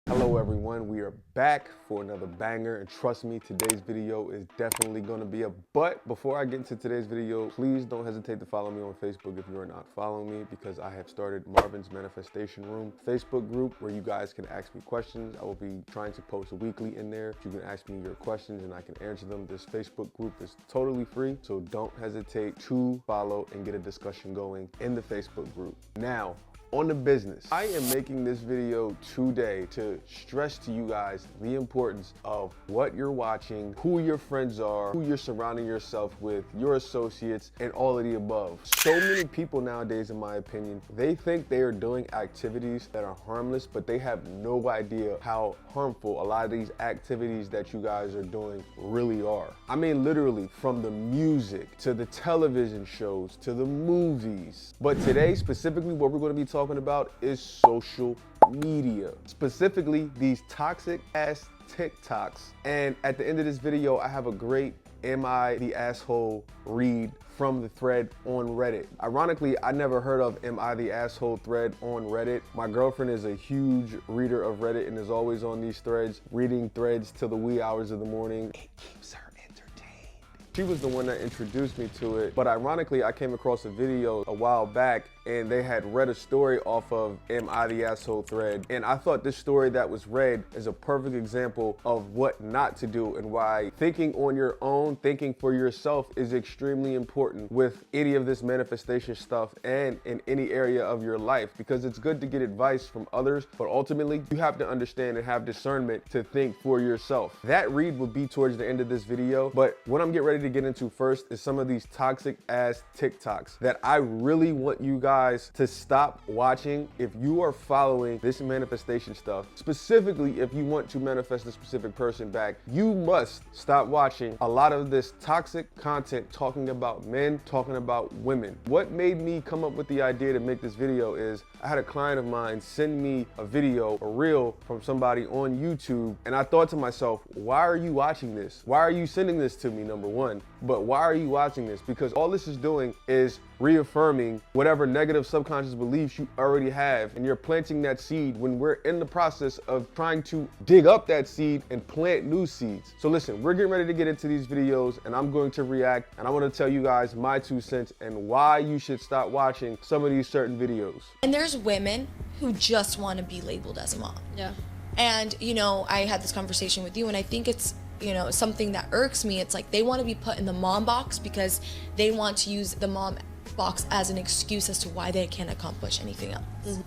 Hello everyone, we are back for another banger, and trust me, today's video is definitely going to be a but. Before I get into today's video, please don't hesitate to follow me on Facebook if you are not following me, because I have started Marvin's Manifestation Room Facebook group where you guys can ask me questions. I will be trying to post weekly in there. You can ask me your questions and I can answer them. This Facebook group is totally free, so don't hesitate to follow and get a discussion going in the Facebook group. Now, on the business, I am making this video today to stress to you guys the importance of what you're watching, who your friends are, who you're surrounding yourself with, your associates, and all of the above. So many people nowadays, in my opinion, they think they are doing activities that are harmless, but they have no idea how harmful a lot of these activities that you guys are doing really are. I mean, literally, from the music to the television shows to the movies. But today, specifically, what we're going to be talking about is social media, specifically these toxic ass TikToks. And at the end of this video, I have a great Am I the Asshole read from the thread on Reddit. Ironically, I never heard of Am I the Asshole thread on Reddit. My girlfriend is a huge reader of Reddit and is always on these threads, reading threads till the wee hours of the morning. It keeps her entertained. She was the one that introduced me to it, but ironically, I came across a video a while back and they had read a story off of Am I the Asshole thread. And I thought this story that was read is a perfect example of what not to do and why thinking on your own, thinking for yourself is extremely important with any of this manifestation stuff and in any area of your life, because it's good to get advice from others, but ultimately you have to understand and have discernment to think for yourself. That read will be towards the end of this video, but what I'm getting ready to get into first is some of these toxic ass TikToks that I really want you guys to stop watching if you are following this manifestation stuff. Specifically, if you want to manifest a specific person back, you must stop watching a lot of this toxic content talking about men, talking about women. What made me come up with the idea to make this video is I had a client of mine send me a video, a reel from somebody on YouTube, and I thought to myself, why are you watching this? Why are you sending this to me, number one? But why are you watching this? Because all this is doing is reaffirming whatever negative subconscious beliefs you already have, and you're planting that seed when we're in the process of trying to dig up that seed and plant new seeds. So listen, we're getting ready to get into these videos and I'm going to react, and I want to tell you guys my 2 cents and why you should stop watching some of these certain videos. And there's women who just want to be labeled as a mom. Yeah. And, you know, I had this conversation with you and I think it's, you know, something that irks me. It's like they want to be put in the mom box because they want to use the mom box as an excuse as to why they can't accomplish anything else.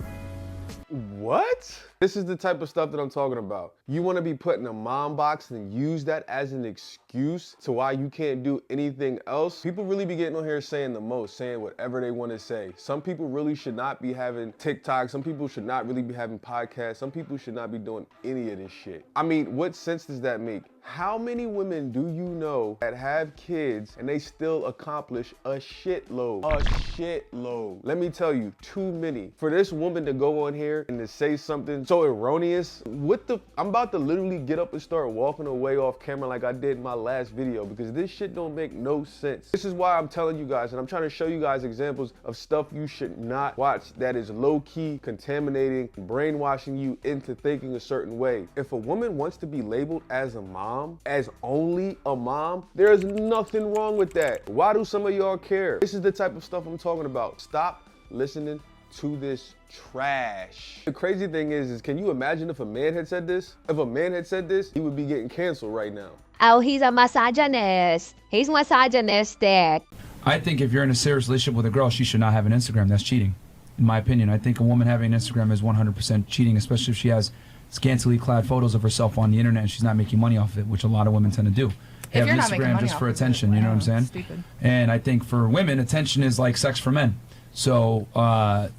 What? This is the type of stuff that I'm talking about. You want to be put in a mom box and use that as an excuse to why you can't do anything else? People really be getting on here saying the most, saying whatever they want to say. Some people really should not be having TikTok. Some people should not really be having podcasts. Some people should not be doing any of this shit. I mean, what sense does that make? How many women do you know that have kids and they still accomplish a shitload? A shitload. Let me tell you, too many. For this woman to go on here and to say something so erroneous, I'm about to literally get up and start walking away off camera like I did in my last video, because this shit don't make no sense. This is why I'm telling you guys, and I'm trying to show you guys examples of stuff you should not watch that is low-key contaminating, brainwashing you into thinking a certain way. If a woman wants to be labeled as a mom, as only a mom, there's nothing wrong with that. Why do some of y'all care? This is the type of stuff I'm talking about. Stop listening to this trash. The crazy thing is can you imagine if a man had said this? If a man had said this, he would be getting canceled right now. Oh, he's a misogynist. He's misogynistic. I think if you're in a serious relationship with a girl, she should not have an Instagram. That's cheating, in my opinion. I think a woman having an Instagram is 100% cheating, especially if she has scantily clad photos of herself on the internet and she's not making money off of it, which a lot of women tend to do. They have Instagram just for attention, you know what I'm saying? Stupid. And I think for women, attention is like sex for men. So,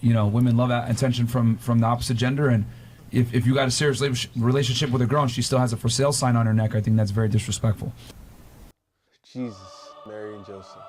you know, women love that attention from the opposite gender. And if you got a serious relationship with a girl and she still has a for sale sign on her neck, I think that's very disrespectful. Jesus, Mary and Joseph.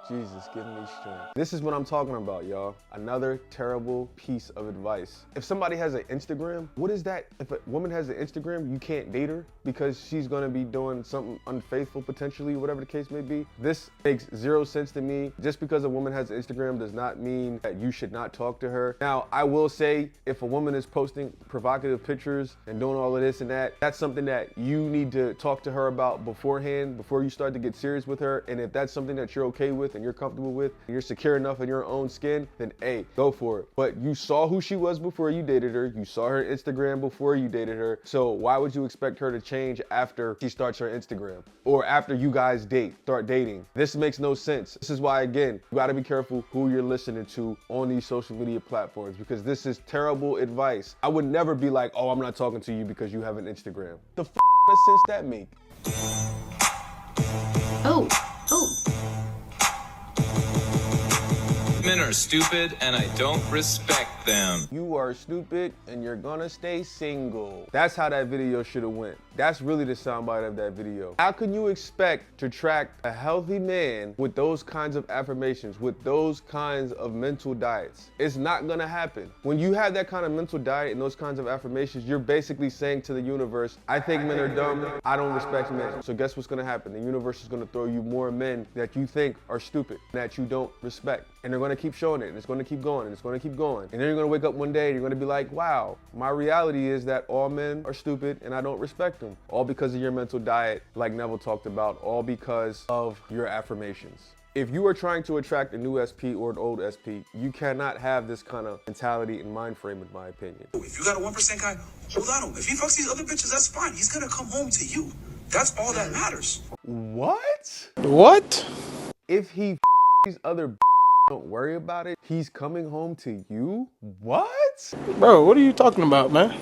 Jesus, give me strength. This is what I'm talking about, y'all. Another terrible piece of advice. If somebody has an Instagram, what is that? If a woman has an Instagram, you can't date her because she's gonna be doing something unfaithful potentially, whatever the case may be. This makes zero sense to me. Just because a woman has an Instagram does not mean that you should not talk to her. Now, I will say, if a woman is posting provocative pictures and doing all of this and that, that's something that you need to talk to her about beforehand, before you start to get serious with her. And if that's something that you're okay with and you're comfortable with, and you're secure enough in your own skin, then hey, go for it. But you saw who she was before you dated her. You saw her Instagram before you dated her. So why would you expect her to change after she starts her Instagram or after you guys start dating? This makes no sense. This is why, again, you gotta be careful who you're listening to on these social media platforms, because this is terrible advice. I would never be like, oh, I'm not talking to you because you have an Instagram. The f sense that make? Oh. Men are stupid and I don't respect them. You are stupid and you're gonna stay single. That's how that video should have went. That's really the soundbite of that video. How can you expect to attract a healthy man with those kinds of affirmations, with those kinds of mental diets? It's not gonna happen. When you have that kind of mental diet and those kinds of affirmations, you're basically saying to the universe, I think men are dumb, I don't respect men. So guess what's gonna happen? The universe is gonna throw you more men that you think are stupid, that you don't respect. And they're gonna keep showing it, and it's gonna keep going, and it's gonna keep going. And then you're gonna wake up one day and you're gonna be like, wow, my reality is that all men are stupid and I don't respect them. All because of your mental diet, like Neville talked about, all because of your affirmations. If you are trying to attract a new SP or an old SP, you cannot have this kind of mentality and mind frame, in my opinion. If you got a 1% guy, hold on to him. If he fucks these other bitches, that's fine. He's gonna come home to you. That's all that matters. What? What? If he these other don't worry about it, he's coming home to you? What? Bro, what are you talking about, man?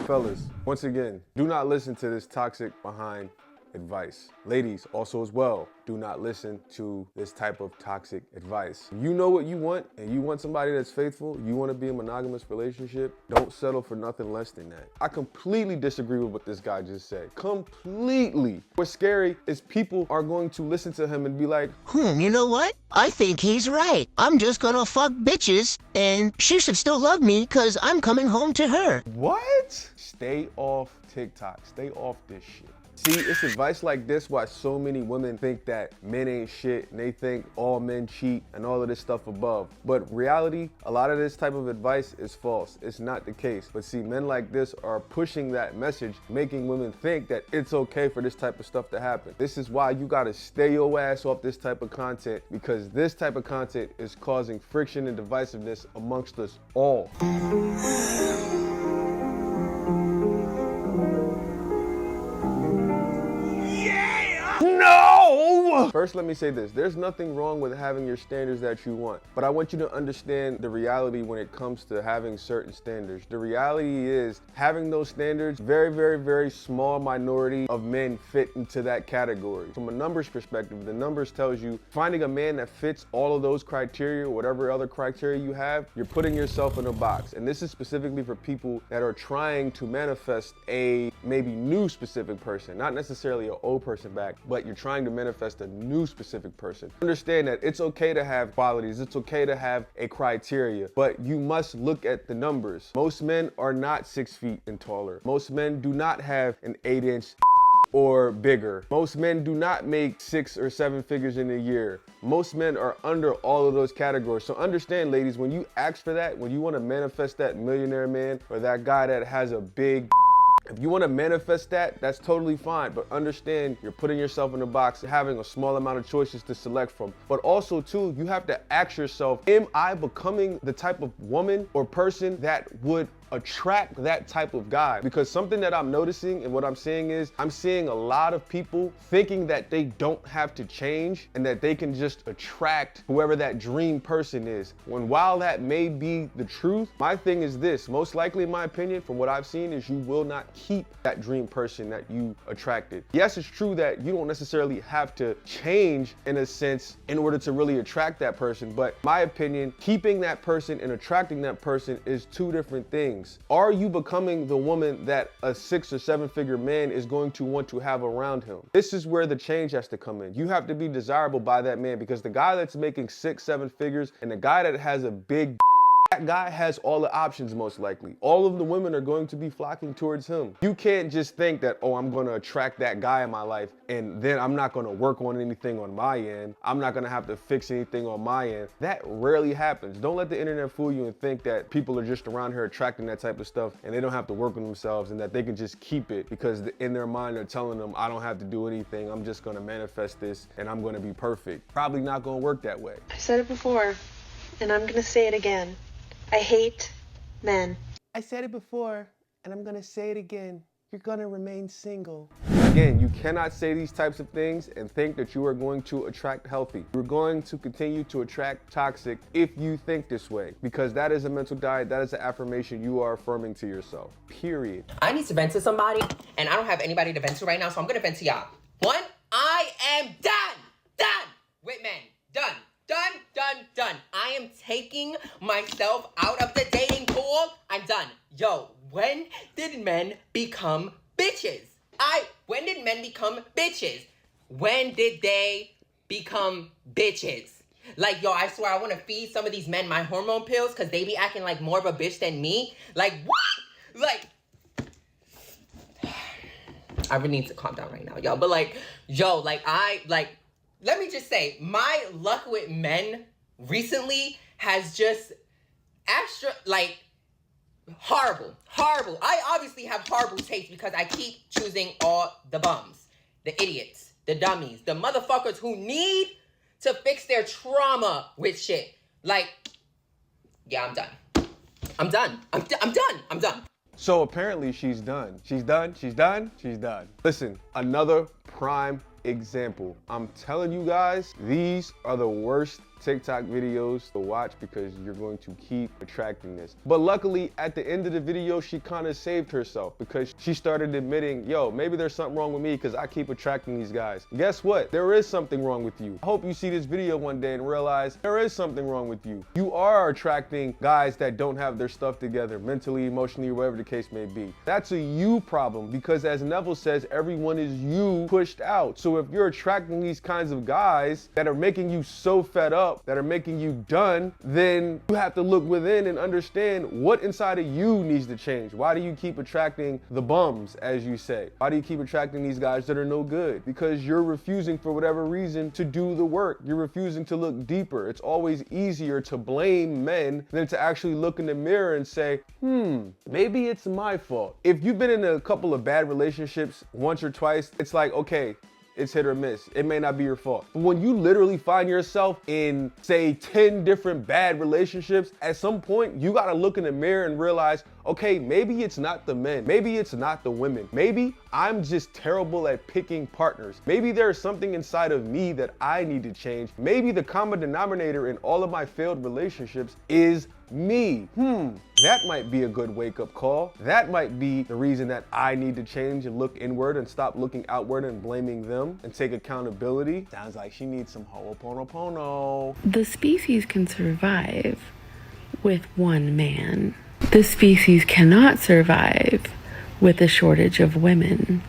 Fellas, once again, do not listen to this toxic behind advice. Ladies, also as well, do not listen to this type of toxic advice. You know what you want, and you want somebody that's faithful, you want to be in a monogamous relationship, don't settle for nothing less than that. I completely disagree with what this guy just said. Completely. What's scary is people are going to listen to him and be like, you know what? I think he's right. I'm just gonna fuck bitches, and she should still love me because I'm coming home to her. what? Stay off TikTok. Stay off this shit. See, it's advice like this why so many women think that men ain't shit and they think all men cheat and all of this stuff above. But reality, a lot of this type of advice is false. It's not the case. But see, men like this are pushing that message, making women think that it's okay for this type of stuff to happen. This is why you gotta stay your ass off this type of content, because this type of content is causing friction and divisiveness amongst us all. No! First, let me say this. There's nothing wrong with having your standards that you want, but I want you to understand the reality when it comes to having certain standards. The reality is having those standards, very, very, very small minority of men fit into that category. From a numbers perspective, the numbers tells you finding a man that fits all of those criteria, whatever other criteria you have, you're putting yourself in a box. And this is specifically for people that are trying to manifest a maybe new specific person, not necessarily an old person back, but you're trying to manifest a new specific person. Understand that it's okay to have qualities, it's okay to have a criteria, but you must look at the numbers. Most men are not 6 feet and taller. Most men do not have an 8-inch or bigger. Most men do not make 6 or 7 figures in a year. Most men are under all of those categories. So understand, ladies, when you ask for that, when you want to manifest that millionaire man or that guy that has a big, if you want to manifest that, that's totally fine. But understand, you're putting yourself in a box, having a small amount of choices to select from. But also, too, you have to ask yourself, am I becoming the type of woman or person that would attract that type of guy? Because something that I'm noticing and what I'm seeing is I'm seeing a lot of people thinking that they don't have to change and that they can just attract whoever that dream person is. When while that may be the truth, my thing is this, most likely in my opinion, from what I've seen, is you will not keep that dream person that you attracted. Yes, it's true that you don't necessarily have to change in a sense in order to really attract that person, but my opinion, keeping that person and attracting that person is two different things. things. Are you becoming the woman that a 6 or 7 figure man is going to want to have around him? This is where the change has to come in. You have to be desirable by that man, because the guy that's making 6, 7 figures and the guy that has a big that guy has all the options most likely. All of the women are going to be flocking towards him. You can't just think that, oh, I'm gonna attract that guy in my life and then I'm not gonna work on anything on my end. I'm not gonna have to fix anything on my end. That rarely happens. Don't let the internet fool you and think that people are just around here attracting that type of stuff and they don't have to work on themselves and that they can just keep it because in their mind they're telling them, I don't have to do anything. I'm just gonna manifest this and I'm gonna be perfect. Probably not gonna work that way. I said it before and I'm gonna say it again. I hate men. I said it before, and I'm gonna say it again. You're gonna remain single. Again, you cannot say these types of things and think that you are going to attract healthy. You're going to continue to attract toxic if you think this way, because that is a mental diet, that is an affirmation you are affirming to yourself, period. I need to vent to somebody, and I don't have anybody to vent to right now, so I'm gonna vent to y'all. One, I am done with men. Done. I am taking myself out of the dating pool. I'm done. Yo, when did men become bitches? When did men become bitches? When did they become bitches? Like, yo, I swear I want to feed some of these men my hormone pills because they be acting like more of a bitch than me. Like, what? Like, I really need to calm down right now, yo. But like, yo, let me just say, my luck with men recently has just horrible. I obviously have horrible taste because I keep choosing all the bums, the idiots, the dummies, the motherfuckers who need to fix their trauma with shit. Like, yeah, I'm done. So apparently she's done. She's done. Listen, another prime example. I'm telling you guys, these are the worst TikTok videos to watch because you're going to keep attracting this. But luckily, at the end of the video, she kind of saved herself because she started admitting, yo, maybe there's something wrong with me because I keep attracting these guys. Guess what? There is something wrong with you. I hope you see this video one day and realize there is something wrong with you. You are attracting guys that don't have their stuff together, mentally, emotionally, whatever the case may be. That's a you problem because, as Neville says, everyone is you pushed out. So if you're attracting these kinds of guys that are making you so fed up, that are making you done, then you have to look within and understand what inside of you needs to change. Why do you keep attracting the bums, as you say? Why do you keep attracting these guys that are no good? Because you're refusing, for whatever reason, to do the work. You're refusing to look deeper. It's always easier to blame men than to actually look in the mirror and say, maybe it's my fault. If you've been in a couple of bad relationships once or twice, it's like, okay, it's hit or miss. It may not be your fault. But when you literally find yourself in, say, 10 different bad relationships, at some point, you gotta look in the mirror and realize, okay, maybe it's not the men. Maybe it's not the women. Maybe I'm just terrible at picking partners. Maybe there's something inside of me that I need to change. Maybe the common denominator in all of my failed relationships is me. That might be a good wake-up call. That might be the reason that I need to change and look inward and stop looking outward and blaming them and take accountability. Sounds like she needs some ho'oponopono. The species can survive with one man. The species cannot survive with a shortage of women.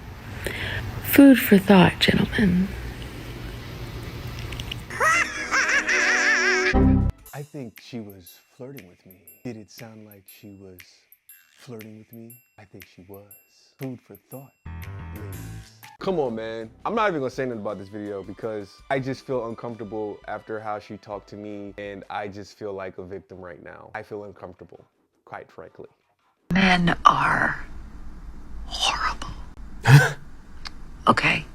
Food for thought, gentlemen. I think she was flirting with me. Did it sound like she was flirting with me? I think she was. Food for thought, ladies. Come on, man. I'm not even gonna say nothing about this video because I just feel uncomfortable after how she talked to me, and I just feel like a victim right now. I feel uncomfortable, quite frankly. Men are horrible. Okay?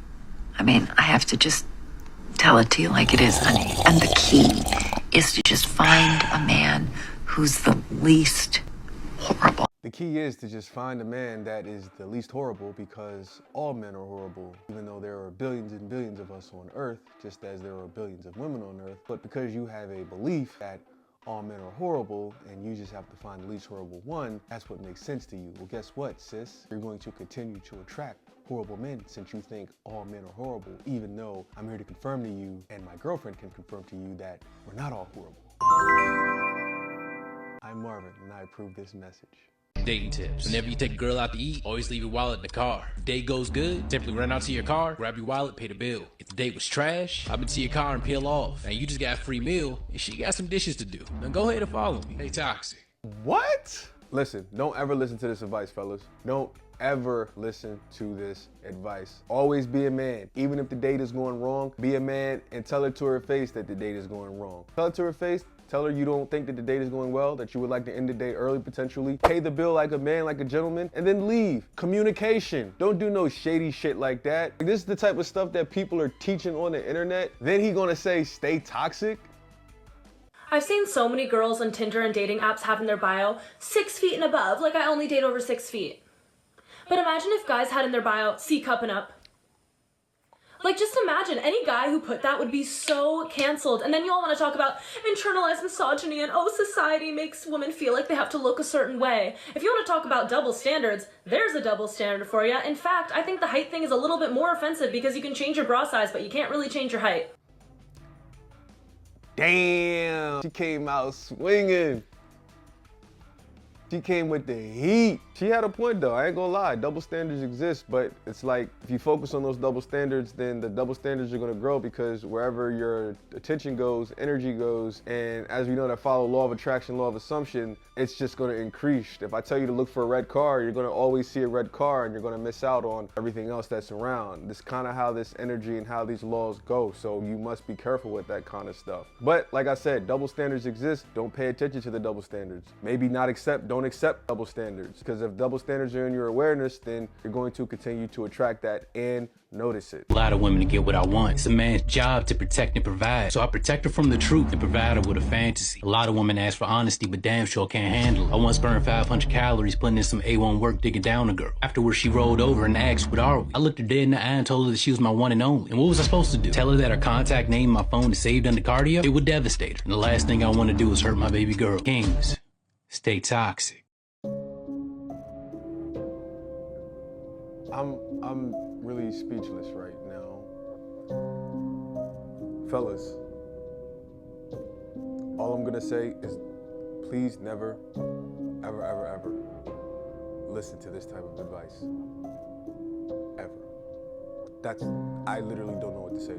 I mean, I have to just tell it to you like it is, honey. And the key is to just find a man who's the least horrible. The key is to just find a man that is the least horrible, because all men are horrible, even though there are billions and billions of us on earth, just as there are billions of women on earth. But because you have a belief that all men are horrible and you just have to find the least horrible one, that's what makes sense to you. Well, guess what, sis? You're going to continue to attract horrible men since you think all men are horrible, even though I'm here to confirm to you, and my girlfriend can confirm to you, that we're not all horrible. I'm Marvin, and I approve this message. Dating tips. Whenever you take a girl out to eat, always leave your wallet in the car. If the date goes good, simply run out to your car, grab your wallet, pay the bill. If the date was trash, hop into your car and peel off. And you just got a free meal, and she got some dishes to do. Now go ahead and follow me. Hey, Toxic. What? Listen, don't ever listen to this advice, fellas. Don't ever listen to this advice. Always be a man. Even if the date is going wrong, be a man and tell her to her face that the date is going wrong. Tell her to her face. Tell her you don't think that the date is going well, that you would like to end the day early potentially. Pay the bill like a man, like a gentleman, and then leave. Communication. Don't do no shady shit like that. This is the type of stuff that people are teaching on the internet. Then he gonna say, stay toxic? I've seen so many girls on Tinder and dating apps have in their bio 6 feet and above, like I only date over 6 feet. But imagine if guys had in their bio C cup and up. Like, just imagine, any guy who put that would be so canceled. And then you all want to talk about internalized misogyny and, oh, society makes women feel like they have to look a certain way. If you want to talk about double standards, there's a double standard for you. In fact, I think the height thing is a little bit more offensive because you can change your bra size, but you can't really change your height. Damn, she came out swinging. She came with the heat. She had a point though, I ain't gonna lie. Double standards exist, but it's like if you focus on those double standards, then the double standards are gonna grow because wherever your attention goes, energy goes, and as we know that follow law of attraction, law of assumption, it's just gonna increase. If I tell you to look for a red car, you're gonna always see a red car and you're gonna miss out on everything else that's around. This kind of how this energy and how these laws go, so you must be careful with that kind of stuff. But like I said, double standards exist. Don't pay attention to the double standards. Maybe not accept, don't accept double standards, because if double standards are in your awareness, then you're going to continue to attract that and notice it. A lot of women to get what I want. It's a man's job to protect and provide. So I protect her from the truth and provide her with a fantasy. A lot of women ask for honesty, but damn sure can't handle it. I once burned 500 calories putting in some A1 work digging down a girl. Afterwards, she rolled over and asked, what are we? I looked her dead in the eye and told her that she was my one and only. And what was I supposed to do? Tell her that her contact name in my phone is saved under cardio? It would devastate her. And the last thing I want to do is hurt my baby girl. Kings, stay toxic. I'm really speechless right now. Fellas, all I'm gonna say is please never, ever, ever, ever listen to this type of advice. Ever. I literally don't know what to say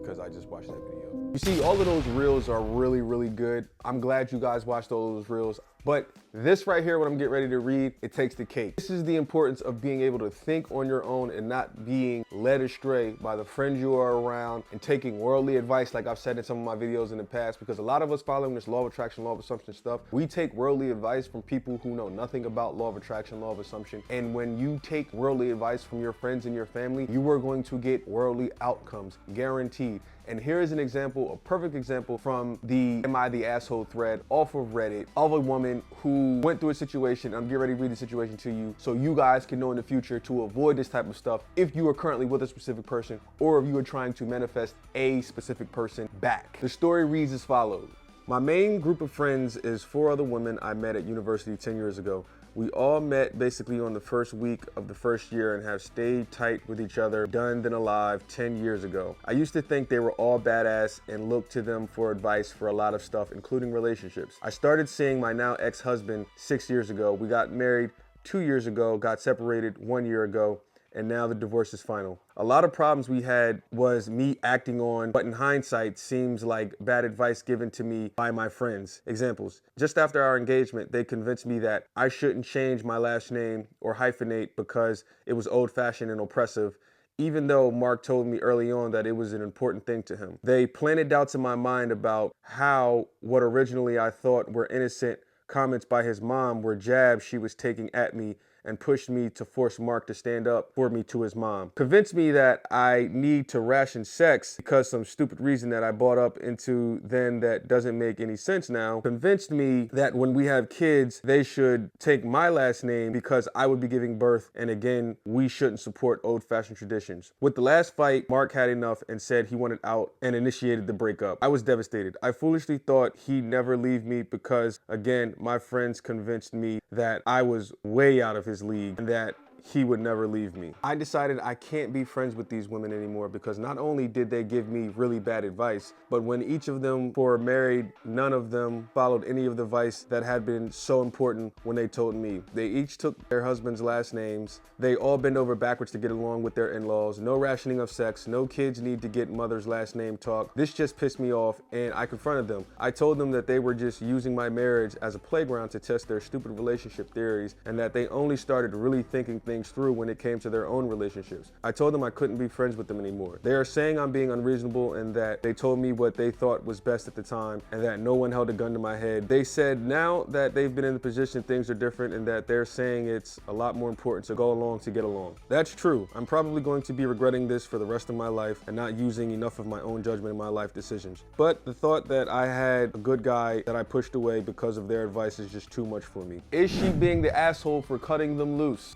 because I just watched that video. You see, all of those reels are really, really good. I'm glad you guys watched all of those reels. But this right here, what I'm getting ready to read, it takes the cake. This is the importance of being able to think on your own and not being led astray by the friends you are around and taking worldly advice, like I've said in some of my videos in the past, because a lot of us following this law of attraction, law of assumption stuff, we take worldly advice from people who know nothing about law of attraction, law of assumption. And when you take worldly advice from your friends and your family, you are going to get worldly outcomes, guaranteed. And here is an example, a perfect example from the Am I the Asshole thread off of Reddit of a woman who went through a situation. I'm getting ready to read the situation to you so you guys can know in the future to avoid this type of stuff if you are currently with a specific person or if you are trying to manifest a specific person back. The story reads as follows. My main group of friends is 4 other women I met at university 10 years ago. We all met basically on the first week of the first year and have stayed tight with each other, done then alive 10 years ago. I used to think they were all badass and looked to them for advice for a lot of stuff, including relationships. I started seeing my now ex-husband 6 years ago. We got married 2 years ago, got separated 1 year ago, and now the divorce is final. A lot of problems we had was me acting on, but in hindsight seems like bad advice given to me by my friends. Examples, just after our engagement, they convinced me that I shouldn't change my last name or hyphenate because it was old-fashioned and oppressive, even though Mark told me early on that it was an important thing to him. They planted doubts in my mind about how what originally I thought were innocent comments by his mom were jabs she was taking at me and pushed me to force Mark to stand up for me to his mom. Convinced me that I need to ration sex because some stupid reason that I bought up into then that doesn't make any sense now. Convinced me that when we have kids, they should take my last name because I would be giving birth, and again, we shouldn't support old-fashioned traditions. With the last fight, Mark had enough and said he wanted out and initiated the breakup. I was devastated. I foolishly thought he'd never leave me because, again, my friends convinced me that I was way out of his league and that he would never leave me. I decided I can't be friends with these women anymore because not only did they give me really bad advice, but when each of them were married, none of them followed any of the advice that had been so important when they told me. They each took their husband's last names. They all bend over backwards to get along with their in-laws. No rationing of sex. No kids need to get mother's last name talk. This just pissed me off, and I confronted them. I told them that they were just using my marriage as a playground to test their stupid relationship theories, and that they only started really thinking things through when it came to their own relationships. I told them I couldn't be friends with them anymore. They are saying I'm being unreasonable and that they told me what they thought was best at the time and that no one held a gun to my head. They said now that they've been in the position, things are different, and that they're saying it's a lot more important to go along to get along. That's true. I'm probably going to be regretting this for the rest of my life and not using enough of my own judgment in my life decisions. But the thought that I had a good guy that I pushed away because of their advice is just too much for me. Is she being the asshole for cutting them loose?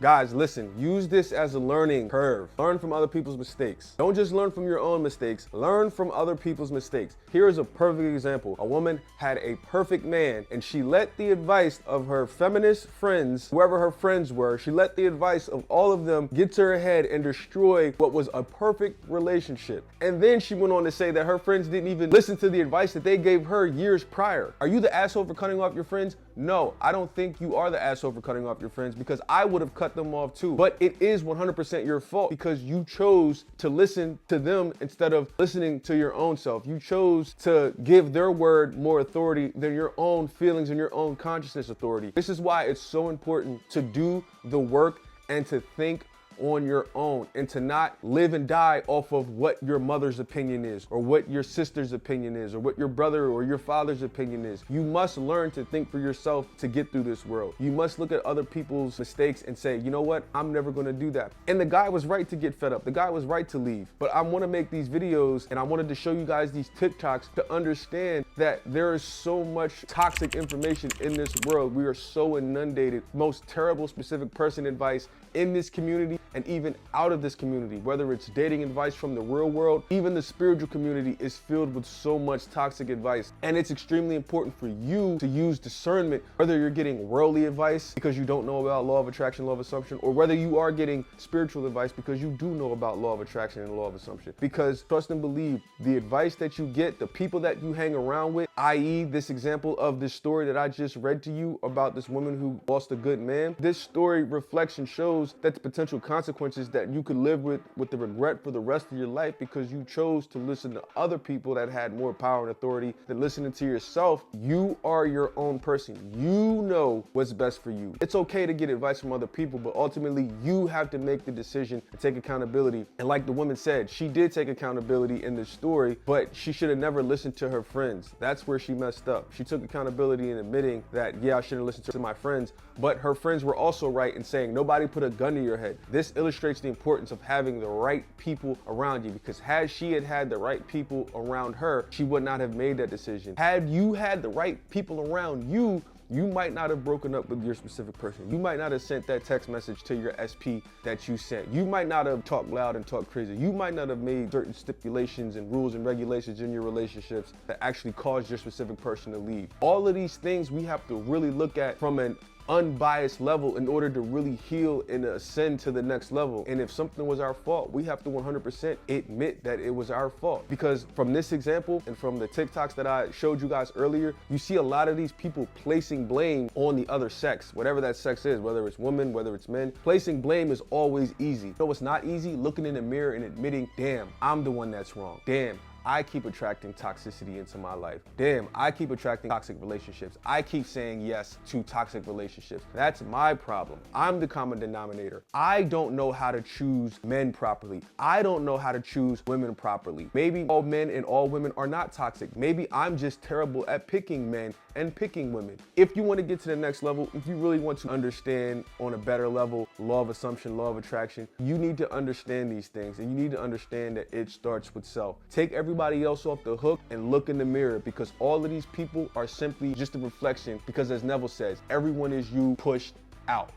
Guys, listen, use this as a learning curve. Learn from other people's mistakes. Don't just learn from your own mistakes, learn from other people's mistakes. Here's a perfect example. A woman had a perfect man and she let the advice of her feminist friends, whoever her friends were, she let the advice of all of them get to her head and destroy what was a perfect relationship. And then she went on to say that her friends didn't even listen to the advice that they gave her years prior. Are you the asshole for cutting off your friends? No, I don't think you are the asshole for cutting off your friends because I would have cut them off too. But it is 100% your fault because you chose to listen to them instead of listening to your own self. You chose to give their word more authority than your own feelings and your own consciousness authority. This is why it's so important to do the work and to think on your own and to not live and die off of what your mother's opinion is or what your sister's opinion is or what your brother or your father's opinion is. You must learn to think for yourself to get through this world. You must look at other people's mistakes and say, you know what, I'm never going to do that. And the guy was right to get fed up. The guy was right to leave. But I want to make these videos and I wanted to show you guys these TikToks to understand that there is so much toxic information in this world. We are so inundated. Most terrible specific person advice in this community and even out of this community, whether it's dating advice from the real world, even the spiritual community is filled with so much toxic advice. And it's extremely important for you to use discernment, whether you're getting worldly advice because you don't know about law of attraction, law of assumption, or whether you are getting spiritual advice because you do know about law of attraction and law of assumption. Because trust and believe, the advice that you get, the people that you hang around with, i.e. this example of this story that I just read to you about this woman who lost a good man, this story reflection shows that the potential consequences that you could live with the regret for the rest of your life because you chose to listen to other people that had more power and authority than listening to yourself. You are your own person. You know what's best for you. It's okay to get advice from other people, but ultimately you have to make the decision and take accountability. And like the woman said, she did take accountability in this story, but she should have never listened to her friends. That's where she messed up. She took accountability in admitting that, yeah, I should have listened to my friends, but her friends were also right in saying nobody put a gun to your head. This illustrates the importance of having the right people around you, because had she had the right people around her, she would not have made that decision. Had you had the right people around you, you might not have broken up with your specific person. You might not have sent that text message to your SP that you sent. You might not have talked loud and talked crazy. You might not have made certain stipulations and rules and regulations in your relationships that actually caused your specific person to leave. All of these things we have to really look at from an unbiased level in order to really heal and ascend to the next level. And if something was our fault, we have to 100% admit that it was our fault. Because from this example and from the TikToks that I showed you guys earlier, you see a lot of these people placing blame on the other sex, whatever that sex is, whether it's women, whether it's men. Placing blame is always easy. You know what's not easy? Looking in the mirror and admitting, damn, I'm the one that's wrong. Damn, I keep attracting toxicity into my life. Damn, I keep attracting toxic relationships. I keep saying yes to toxic relationships. That's my problem. I'm the common denominator. I don't know how to choose men properly. I don't know how to choose women properly. Maybe all men and all women are not toxic. Maybe I'm just terrible at picking men and picking women. If you want to get to the next level, if you really want to understand on a better level, law of assumption, law of attraction, you need to understand these things, and you need to understand that it starts with self. Take everybody else off the hook and look in the mirror, because all of these people are simply just a reflection, because as Neville says, everyone is you pushed out.